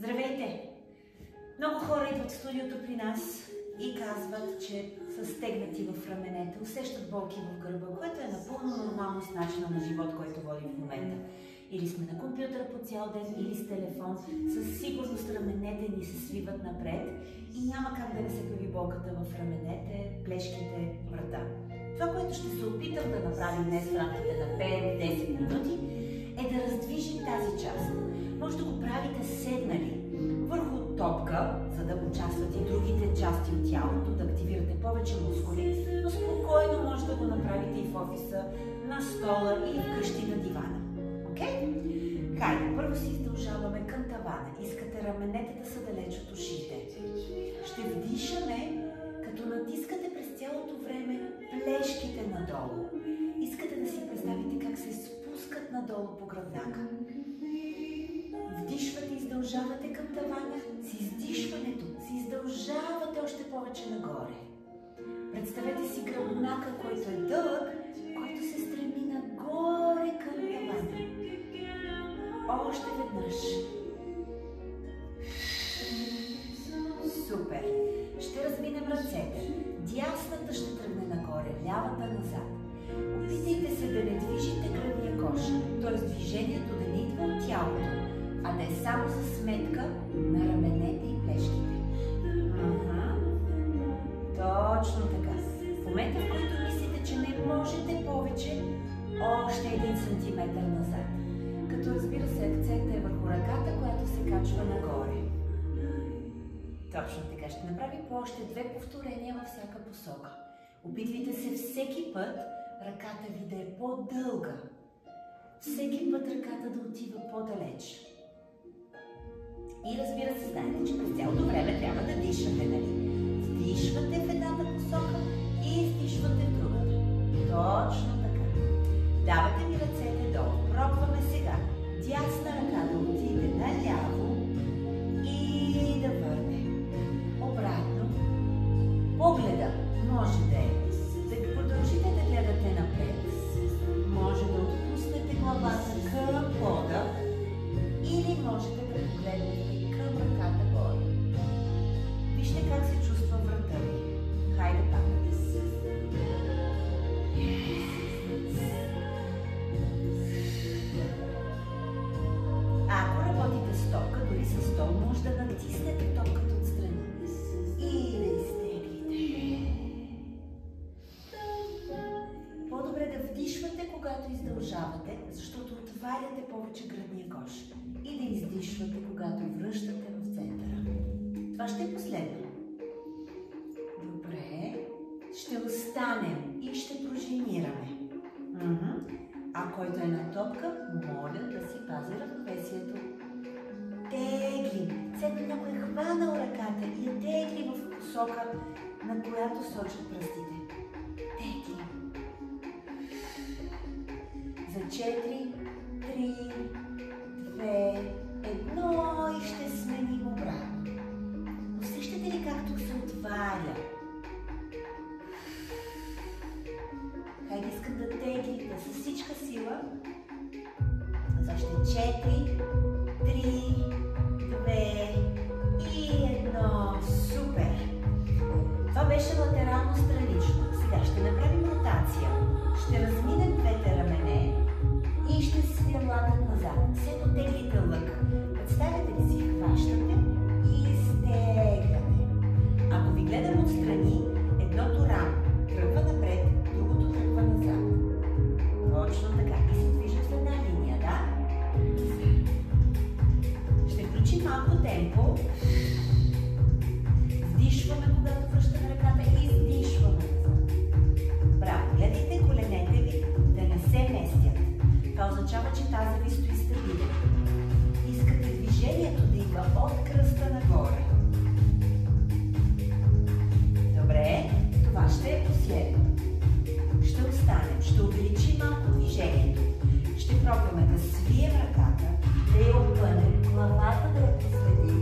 Здравейте! Много хора идват в студиото при нас и казват, че са стегнати в раменете, усещат болки в гърба, което е напълно нормално с начина на живот, който водим в момента. Или сме на компютъра по цял ден, или с телефон. Със сигурност раменете ни се свиват напред и няма как да не се появи болката в раменете, плешките, врата. Това, което ще се опитам да направим днес в рамките на 5-10 минути, е да раздвижим тази част. Може да го правите седнали върху топка, за да участват и другите части от тялото, да активирате повече мускули, но спокойно може да го направите и в офиса, на стола или вкъщи на дивана. Окей? Хайде, първо се издължаваме към тавана. Искате раменете да са далеч от ушите. Ще вдишаме, като натискате през цялото време плешките надолу. Искате да си представите как се спускат надолу по гръбнака. Вдишвате, издължавате към тавана, с издишването си издължавате още повече нагоре. Представете си гръбнака, който е дълъг, който се стреми нагоре към тавана. Още веднъж. Супер! Ще разминем ръцете. Дясната ще тръгне нагоре, лявата назад. Опитайте се да не движите гръдния кош, т.е. движението да не идва от тялото, а да е само за сметка на раменете и плешките. Точно така. В момента, в който мислите, че не можете повече, още 1 сантиметър назад. Като разбира се, акцентът е върху ръката, която се качва нагоре. Точно така. Ще направим по още 2 повторения във всяка посока. Опитвайте се всеки път ръката ви да е по-дълга. Всеки път ръката да отива по-далеч. И разбира се, знаете, че през цялото време трябва да дишате, нали? Вдишвате в едната посока и издишвате в другата. Точно така. Давате ми ръцете долу. Пробваме сега. Дясна ръка да отиде наляво и да върне. Обратно. Погледа може да е да продължите да гледате напред. Може да отпуснете главата към пода или можете да погледнете към ръката горе. Вижте как се чувства врата ви. Хайде пак. Ако работите с топка, дори с стол, може да натиснете топката отстрани и да изтеглите. По-добре да вдишвате, когато издължавате, защото отваряте повече гръдния кош. И да издишвате, когато връщате в центъра. Това ще е последно. Добре. Ще останем и ще пружинираме. А който е на топка, моля да си пази равновесието. Тегли. Цето някой е хванал ръката и я тегли в посока, на която сочат пръстите. Тегли. За 4, 3, 2, 1 и ще сменим обратно. Усещате ли както се отваря? Хайде, искам да теглите с всичка сила. За още 4, 3, 2 и 1. Супер! Това беше латерално странично. Сега ще направим ротация. Ще разминем двете рамене и ще се латат назад. Все теглите лък. Представете ли си, хващате и изтегляте. Ако ви гледам отстрани, едното рамо тръгва напред, другото тръгва назад. Точно така. И се движат в една линия, да? Ще включим малко темпо. Вдишваме, когато връщаме ръката и издишваме назад. Браво! Гледайте коленете ви да не се местят. Това означава, че тази ви стои стабилен. Искате движението да идва от кръста нагоре. Добре, това ще е последно. Ще останем, ще увеличим малко движението. Ще пробваме да свием ръката, да я опънем, главата да я посвети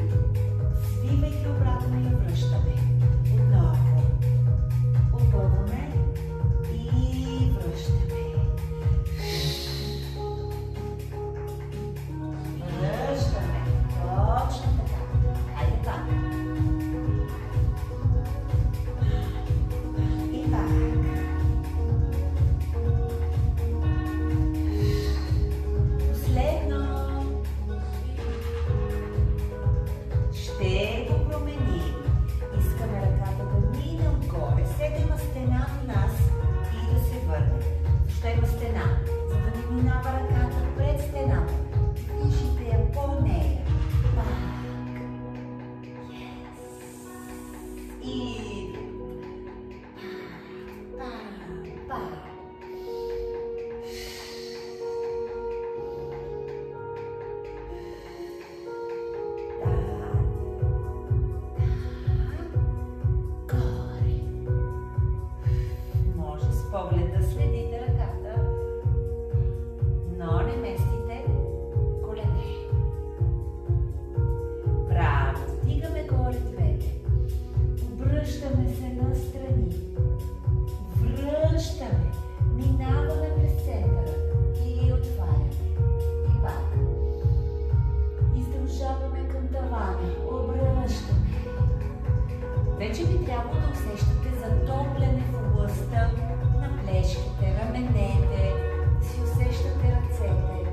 трябва да усещате затопляне в областта на плешките, раменете, да си усещате ръцете.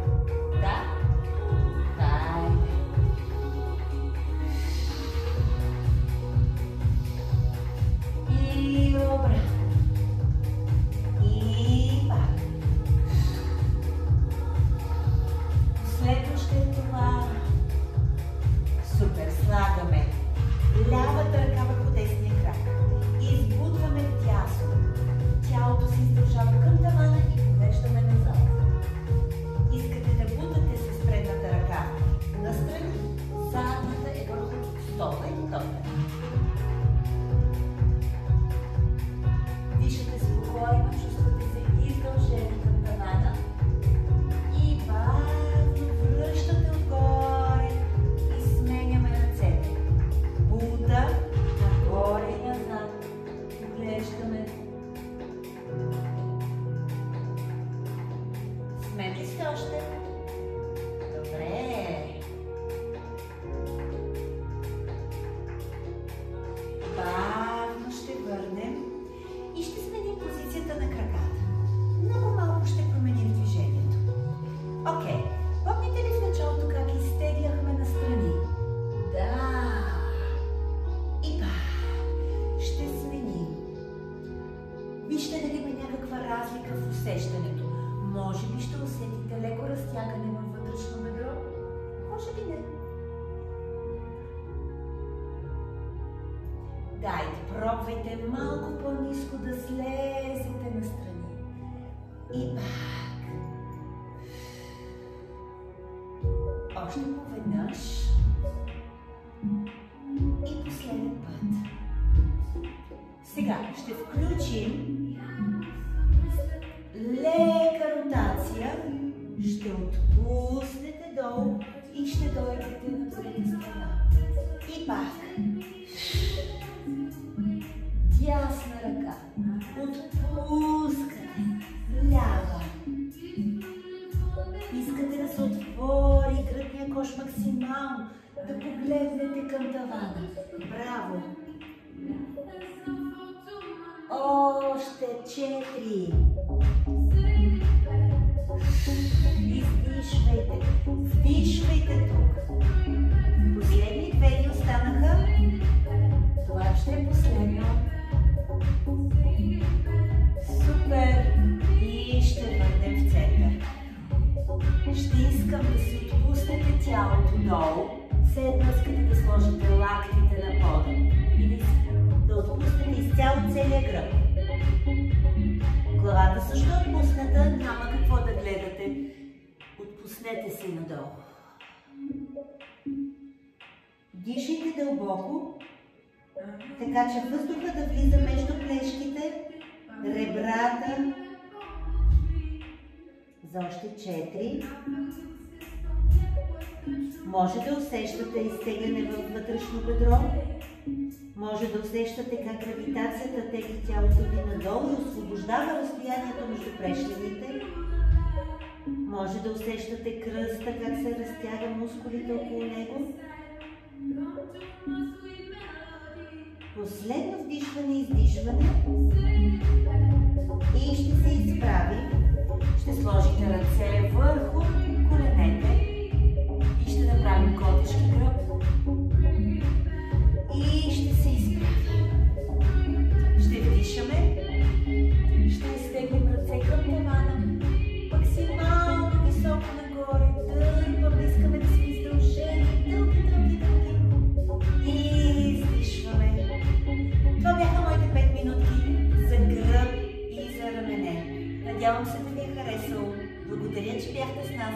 Да? Хайде. И обратно. И пак. Последно ще е това. Супер, слагаме лявата ръка върху десния крак. Избутваме дясно. Тялото се издължава към тавана и поглеждаме назад. Искате да бутате с предната ръка настрани, задната е върху стола и топка. Дишате спокойно, чувствате се издължени към тавана и бавно връщате отгоре и сменяме ръцете. Бута, нагоре и назад. Поглеждаме. Сме ли все още? Добре. Бавно ще върнем и ще сменим позицията на краката. Много малко ще променим движението. Окей. Помните ли в началото как изтегляхме настрани? Да. И пак. Ще сменим. Вижте дали има някаква разлика в усещането. Може би ще усетите леко разтягане във вътрешно бедро. Може би не. Дайте, пробвайте малко по-ниско да слезете настрани. И пак. Още поведнъж. И последен път. Сега ще включим лека ротация. Ще отпуснете долу и ще дойдете на другата страна. И пак. Дясна ръка. Отпускате. Лява. Искате да се отвори гръдния кош максимално. Да погледнете към тавана. Браво! Още 4. Издишвайте. Вдишвайте тук. Последни 2 ни останаха. Това ще е последно. Супер! И ще върнем в център. Ще искам да си отпуснете тялото долу. Все едно искате да сложите лактите на пода. И да отпуснете изцяло целия гръб. Главата също е отпусната, няма какво да гледате. Отпуснете се надолу. Дишайте дълбоко, така че въздуха да влиза между плешките, ребрата. За още 4. Може да усещате изтегляне във вътрешно бедро. Може да усещате как гравитацията тегли тялото ви надолу и освобождава разстоянието между прешлените. Може да усещате кръста, как се разтяга мускулите около него. Последно вдишване и издишване. И ще се изправим. Ще сложите ръце върху коленете. И ще направим котешки гръб. И ще се изправим. Ще вдишаме. Ще изтеглим ръце към тавана. Максимално високо нагоре. Дърпаме. Искаме да сме издължени. Дълги, дълги, дълги. И издишваме. Това бяха моите 5 минутки за гръб и за рамене. Надявам се да ви е харесало. Благодаря, че бяхте с нас.